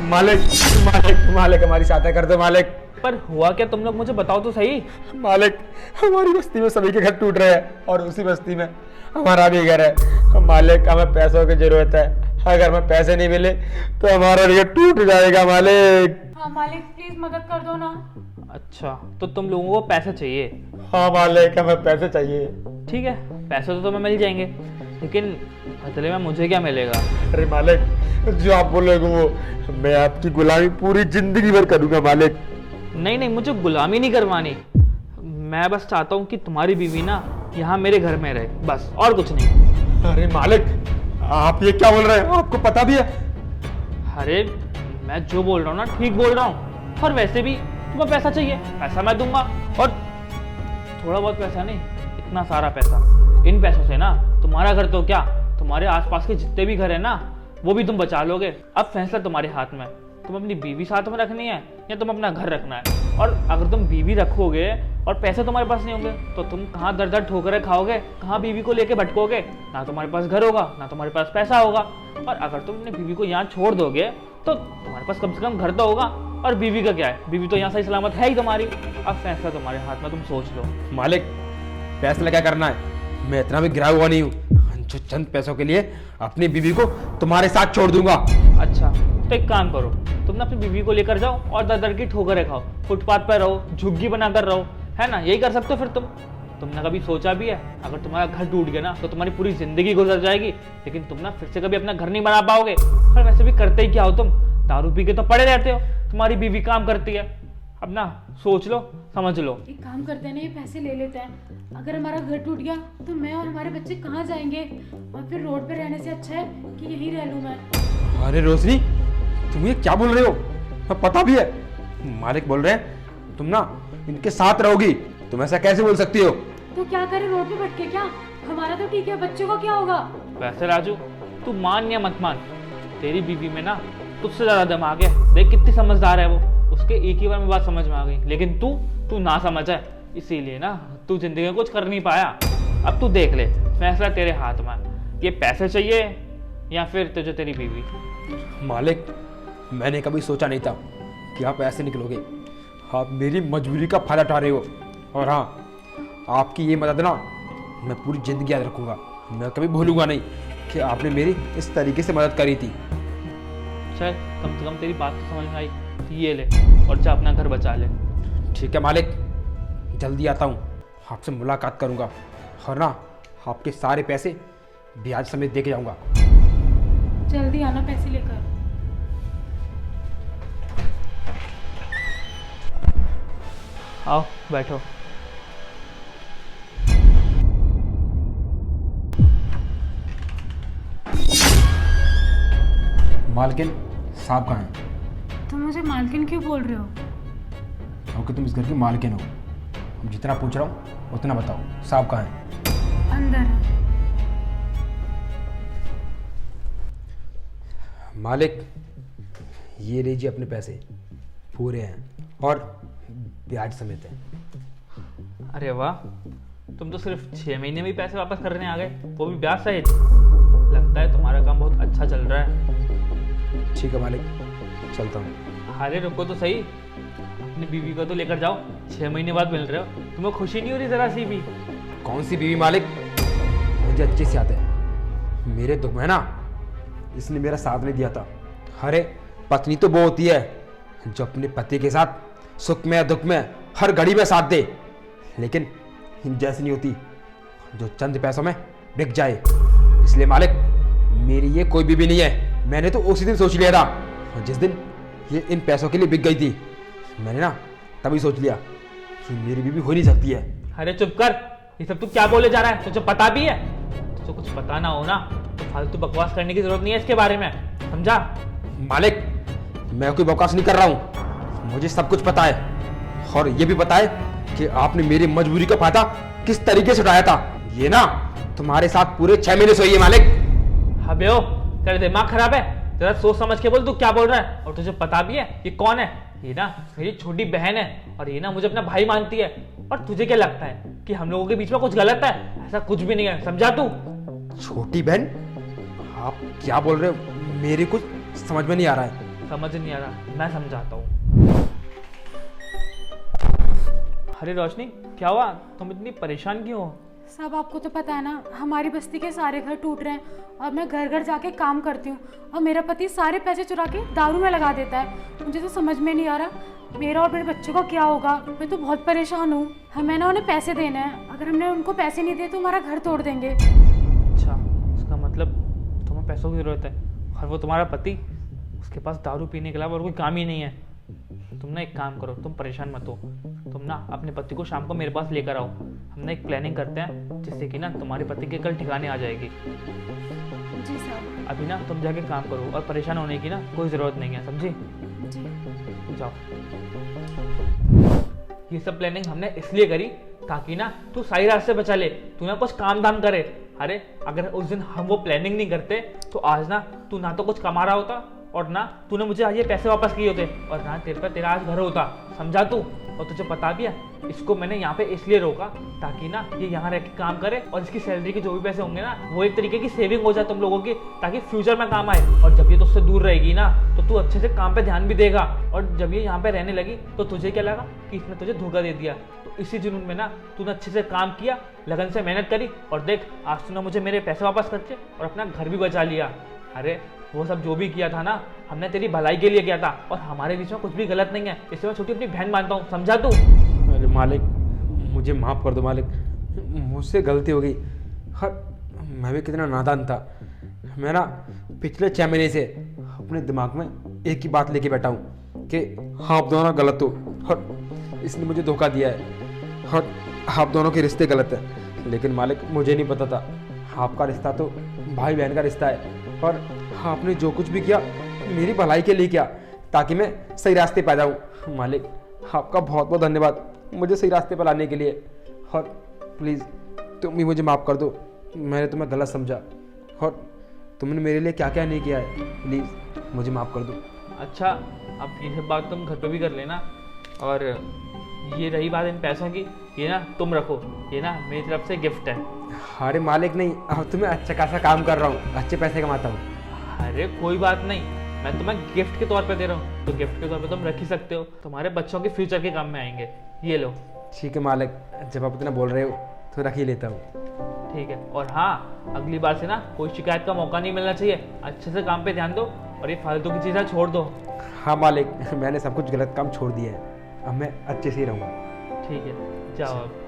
मालिक मालिक मालिक हमारी सहायता कर दो मालिक। पर हुआ क्या, तुम लोग मुझे बताओ तो सही। मालिक हमारी बस्ती में सभी के घर टूट रहे हैं और उसी बस्ती में हमारा भी घर है। मालिक हमें पैसों की जरूरत है, अगर हमें पैसे नहीं मिले तो हमारा घर टूट जाएगा मालिक। हाँ मालिक प्लीज मदद कर दो ना। अच्छा तो तुम लोगों को पैसे चाहिए? हाँ मालिक हमें पैसे चाहिए। ठीक है, पैसे तो तुम्हें मिल जाएंगे, लेकिन बदले में मुझे क्या मिलेगा? अरे मालिक जो आप बोलोगे वो मैं आपकी गुलामी पूरी जिंदगी भर करूंगा मालिक। नहीं नहीं, मुझे गुलामी नहीं करवानी। मैं बस चाहता हूँ कि तुम्हारी बीवी ना यहाँ मेरे घर में रहे, बस, और कुछ नहीं। अरे मालिक आप ये क्या बोल रहे हैं, आपको पता भी है? अरे मैं जो बोल रहा हूँ ना ठीक बोल रहा हूँ। और वैसे भी तुम्हें पैसा चाहिए, पैसा मैं दूंगा। और थोड़ा बहुत पैसा नहीं, इतना सारा पैसा। इन पैसों से ना तुम्हारा घर तो क्या, तुम्हारे आसपास के जितने भी घर है ना वो भी तुम बचा लोगे। अब फैसला तुम्हारे हाथ में, तुम अपनी बीवी साथ में रखनी है या तुम अपना घर रखना है। और अगर तुम बीवी रखोगे और पैसे तुम्हारे पास नहीं होंगे तो तुम कहाँ दर दर ठोकरें खाओगे, कहाँ बीवी को लेके भटकोगे? ना तुम्हारे पास घर होगा ना तुम्हारे पास पैसा होगा। और अगर तुम अपनी बीवी को यहाँ छोड़ दोगे तो तुम्हारे पास कम से कम घर तो होगा। और बीवी का क्या है, बीवी तो यहाँ सही सलामत है ही तुम्हारी। अब फैसला तुम्हारे हाथ में, तुम सोच लो। मालिक फैसला क्या करना है, मैं इतना भी गिरा हुआ नहीं हूँ जो चंद पैसों के लिए अपनी बीवी को तुम्हारे साथ छोड़ दूंगा। अच्छा तो एक काम करो, तुम ना अपनी बीवी को लेकर जाओ और दर दर की ठोकरें खाओ, फुटपाथ पर रहो, झुग्गी बनाकर रहो, है ना? यही कर सकते हो फिर तुमने कभी सोचा भी है अगर तुम्हारा घर टूट गया ना तो तुम्हारी पूरी जिंदगी गुजर जाएगी, लेकिन तुम ना फिर से कभी अपना घर नहीं बना पाओगे। और वैसे भी करते ही क्या हो तुम, दारू पी के तो पड़े रहते हो, तुम्हारी बीवी काम करती है। अब ना सोच लो, समझ लो। एक काम करते हैं ना, ये पैसे ले लेते हैं। अगर हमारा घर टूट गया तो मैं और हमारे बच्चे कहाँ जाएंगे? और फिर रोड पे रहने से अच्छा है कि यहीं रह लूँ मैं। अरे रोशनी तुम ये क्या बोल रहे हो, हाँ, पता भी है मालिक बोल रहे हैं तुम ना इनके साथ रहोगी, तुम ऐसा कैसे बोल सकती हो? तो क्या करें, रोड पे भटके क्या? हमारा तो ठीक है, बच्चों का क्या होगा? वैसे राजू तू मान या मत मान, तेरी बीवी में ना तुझसे ज्यादा दिमाग है। देख कितनी समझदार है वो, उसके एक ही बार में बात समझ में आ गई। लेकिन तू ना समझ है, इसीलिए ना तू जिंदगी में कुछ कर नहीं पाया। अब तू देख ले, फैसला तेरे हाथ में, ये पैसे चाहिए या फिर तुझे तेरी बीवी? मालिक मैंने कभी सोचा नहीं था कि आप ऐसे निकलोगे, आप मेरी मजबूरी का फायदा उठा रहे हो। और हाँ आपकी ये मदद ना मैं पूरी जिंदगी याद रखूंगा, मैं कभी भूलूंगा नहीं कि आपने मेरी इस तरीके से मदद करी थी। चल कम से कम तेरी बात तो समझ में आई, ये ले और जा अपना घर बचा ले। ठीक है मालिक, जल्दी आता हूँ, आपसे मुलाकात करूँगा और ना आपके सारे पैसे ब्याज समेत दे के जाऊँगा। जल्दी आना पैसे लेकर। आओ बैठो। मालकिन साहब कहाँ हैं? तुम मुझे मालकिन क्यों बोल रहे हो? क्योंकि तुम इस घर की मालकिन हो। अब जितना पूछ रहा हूँ उतना बताओ, साहब कहाँ हैं? अंदर है। मालिक ये लीजिए अपने पैसे, पूरे हैं और ब्याज समेत है। अरे वाह, तुम तो सिर्फ 6 महीने में ही पैसे वापस करने आ गए, वो भी ब्याज सहित। लगता है तुम्हारा काम बहुत अच्छा चल रहा है। ठीक है मालिक, चलता हूँ। अरे रुको तो सही, अपनी बीवी को तो लेकर जाओ, 6 महीने बाद मिल रहे हो, तुम्हें खुशी नहीं हो रही जरा सी भी? कौन सी बीवी मालिक, मुझे अच्छे से आता है, मेरे दुख में ना इसने मेरा साथ नहीं दिया था। अरे पत्नी तो वो होती है जो अपने पति के साथ सुख में दुख में हर घड़ी में साथ दे, लेकिन इन जैसी नहीं होती जो चंद पैसों में बिक जाए। इसलिए मालिक मेरी ये कोई बीवी नहीं है। मैंने तो उसी दिन सोच लिया था, जिस दिन ये इन पैसों के लिए बिक गई थी, मैंने ना तभी सोच लिया कि मेरी बीवी हो नहीं सकती है। अरे चुप कर, ये सब तू क्या बोले जा रहा है? तुझे पता भी है? तुझे कुछ पता ना हो ना तो फालतू बकवास करने की जरूरत नहीं है इसके बारे में, समझा? मालिक मैं कोई बकवास नहीं कर रहा हूँ, मुझे सब कुछ पता है और ये भी पता है कि आपने मेरी मजबूरी का फायदा किस तरीके से उठाया था। ये ना तुम्हारे साथ पूरे 6 महीने सोई है मालिक। अबे ओ, तेरा दिमाग खराब है? जरा सोच समझ के बोल, तू क्या बोल रहा है? और तुझे पता भी है ये कौन है? ये ना मेरी छोटी बहन है और ये ना मुझे अपना भाई मानती है। और तुझे क्या लगता है कि हम लोगों के बीच में कुछ गलत है? ऐसा कुछ भी नहीं है, समझा तू? छोटी बहन? आप क्या बोल रहे हो, मेरी कुछ समझ में नहीं आ रहा है। समझ नहीं आ रहा, मैं समझाता हूँ। अरे रोशनी, क्या हुआ? तुम इतनी परेशान क्यों हो? सब आपको तो पता है ना, हमारी बस्ती के सारे घर टूट रहे हैं और मैं घर घर जाके काम करती हूँ और मेरा पति सारे पैसे चुरा के दारू में लगा देता है। मुझे तो समझ में नहीं आ रहा मेरा और मेरे बच्चों का क्या होगा। मैं तो बहुत परेशान हूँ। हमें ना उन्हें पैसे देने हैं, अगर हमने उनको पैसे नहीं दिए तो हमारा घर तोड़ देंगे। अच्छा, इसका मतलब तुम्हें पैसों की ज़रूरत है और वो तुम्हारा पति, उसके पास दारू पीने के अलावा और कोई काम ही नहीं है। तुम ना एक काम करो, तुम परेशान मत हो, तुम ना अपने पति को शाम को मेरे पास लेकर आओ। हम ना एक प्लानिंग करते हैं जिससे कि ना तुम्हारे पति के कल ठिकाने आ जाएगी। जी सर। अभी ना तुम जाके काम करो और परेशान होने की ना कोई ज़रूरत नहीं है, समझी? जी। जाओ। ये सब प्लानिंग हमने इसलिए करी ताकि ना तू सही रास्ते बचा ले, तू ना कुछ काम धाम करे। अरे अगर उस दिन हम वो प्लानिंग नहीं करते तो आज ना तू ना तो कुछ कमा रहा होता और ना तूने मुझे आज ये पैसे वापस किए होते और ना तेरे पर तेरा आज घर होता, समझा तू? और तुझे पता भी है, इसको मैंने यहाँ पे इसलिए रोका ताकि ना ये यहाँ रह के काम करे और इसकी सैलरी के जो भी पैसे होंगे ना वो एक तरीके की सेविंग हो जाए तुम लोगों की, ताकि फ्यूचर में काम आए। और जब ये तुझसे दूर रहेगी ना तो तू अच्छे से काम पे ध्यान भी देगा। और जब ये यहाँ पे रहने लगी तो तुझे क्या लगा कि इसने तुझे धोखा दे दिया। तो इसी जुनून में ना तूने अच्छे से काम किया, लगन से मेहनत करी और देख आज तूने मुझे मेरे पैसे वापस करके और अपना घर भी बचा लिया। अरे वो सब जो भी किया था ना हमने तेरी भलाई के लिए किया था और हमारे बीच में कुछ भी गलत नहीं है। इससे मैं छोटी अपनी बहन मानता हूँ, समझा तू? अरे मालिक, मुझे माफ़ कर दो मालिक, मुझसे गलती हो गई। हर मैं भी कितना नादान था। मैं ना पिछले 6 महीने से अपने दिमाग में एक ही बात लेके बैठा हूँ कि आप दोनों गलत हो और इसने मुझे धोखा दिया है और आप दोनों के रिश्ते गलत हैं। लेकिन मालिक मुझे नहीं पता था आपका रिश्ता तो भाई बहन का रिश्ता है और आपने जो कुछ भी किया मेरी भलाई के लिए किया ताकि मैं सही रास्ते पे आ जाऊँ। मालिक आपका बहुत बहुत धन्यवाद मुझे सही रास्ते पर लाने के लिए। और प्लीज़ तुम भी मुझे माफ़ कर दो, मैंने तुम्हें गलत समझा और तुमने मेरे लिए क्या क्या नहीं किया है, प्लीज़ मुझे माफ़ कर दो। अच्छा, अब ये सब बात तुम घर पे भी कर लेना। और ये रही बात इन पैसों की, ये ना तुम रखो, ये ना मेरी तरफ से गिफ्ट है। अरे मालिक नहीं, अब तुम्हें अच्छा खासा काम कर रहा हूँ, अच्छे पैसे कमाता हूँ। अरे कोई बात नहीं, मैं तुम्हें गिफ्ट के तौर पे दे रहा हूँ, तो गिफ्ट के तौर पे तुम रख ही सकते हो, तुम्हारे बच्चों के फ्यूचर के काम में आएंगे। ये लो। ठीक है मालिक, जब आप इतना बोल रहे हो तो रख ही लेता हूँ। ठीक है, और हाँ अगली बार से ना कोई शिकायत का मौका नहीं मिलना चाहिए। अच्छे से काम पे ध्यान दो और ये फालतू की चीज़ें छोड़ दो। हाँ मालिक, मैंने सब कुछ गलत काम छोड़ दिया है, अब मैं अच्छे से ही रहूँगा। ठीक है, जाओ अब।